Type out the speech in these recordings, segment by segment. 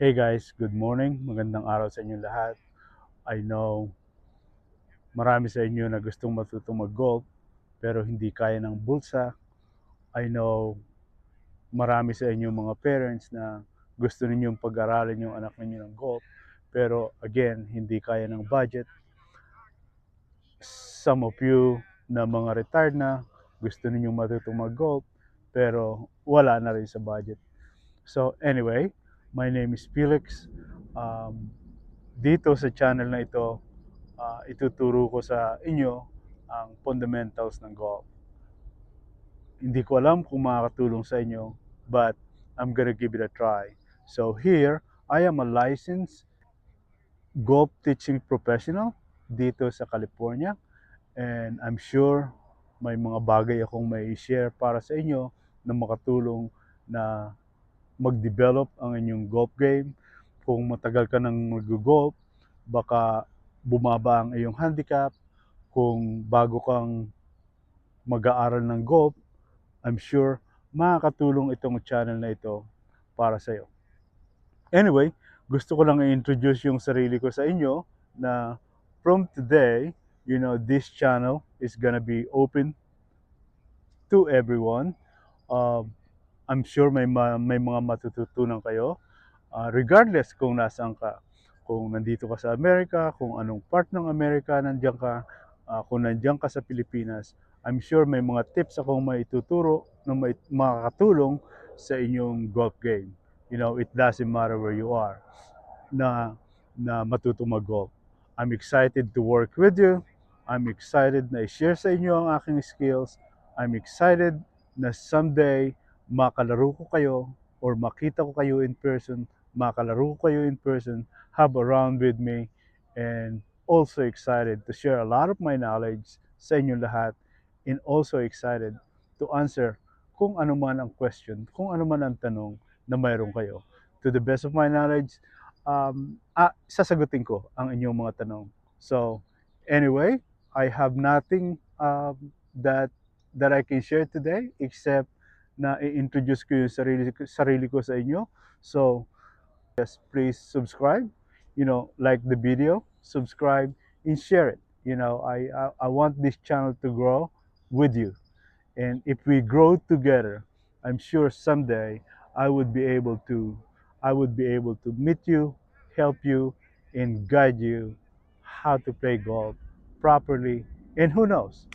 Hey guys, good morning. Magandang araw sa inyo lahat. I know marami sa inyo na gustong matutong mag-golf pero hindi kaya ng bulsa. I know marami sa inyo mga parents na gusto ninyong pag-aralin yung anak ninyo ng golf pero again, hindi kaya ng budget. Some of you na mga retired na gusto ninyong matutong mag-golf pero wala na rin sa budget. So anyway, my name is Felix. Dito sa channel na ito, ituturo ko sa inyo ang fundamentals ng golf. Hindi ko alam kung makakatulong sa inyo, but I'm gonna give it a try. So here, I am a licensed golf teaching professional dito sa California, and I'm sure may mga bagay akong may share para sa inyo na makatulong na mag-develop ang inyong golf game. Kung matagal ka nang mag-golf, baka bumaba ang iyong handicap. Kung bago kang mag-aaral ng golf, I'm sure makakatulong itong channel na ito para sa iyo. Anyway, gusto ko lang i-introduce yung sarili ko sa inyo na from today, this channel is gonna be open to everyone. Uh, I'm sure may mga matututunan kayo, regardless kung nasaan ka. Kung nandito ka sa Amerika, kung anong part ng Amerika nandiyan ka, kung nandiyan ka sa Pilipinas, I'm sure may mga tips akong maituturo na may makakatulong sa inyong golf game. It doesn't matter where you are na matutong mag-golf. I'm excited to work with you. I'm excited na i-share sa inyo ang aking skills. I'm excited na someday makalaro ko kayo or makita ko kayo in person, makalaro ko kayo in person, have a round with me, and also excited to share a lot of my knowledge sa inyo lahat, and also excited to answer kung ano man ang question, kung ano man ang tanong na mayroon kayo. To the best of my knowledge, sasagutin ko ang inyong mga tanong. So, anyway, I have nothing that I can share today except na i-introduce ko yung sarili ko sa inyo. So, just please subscribe, like the video, subscribe, and share it. I want this channel to grow with you. And if we grow together, I'm sure someday I would be able to I would be able to meet you, help you, and guide you how to play golf properly. And who knows?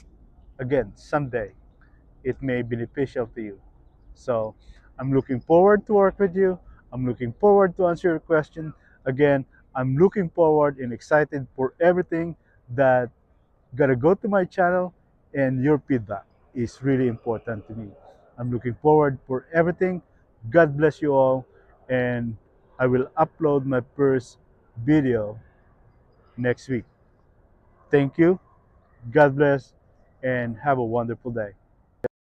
Again, someday it may be beneficial to you. So I'm looking forward to work with you. I'm looking forward to answer your question. Again, I'm looking forward and excited for everything that gotta go to my channel, and your feedback is really important to me. I'm looking forward for everything. God bless you all, and I will upload my first video next week. Thank you. God bless, and have a wonderful day.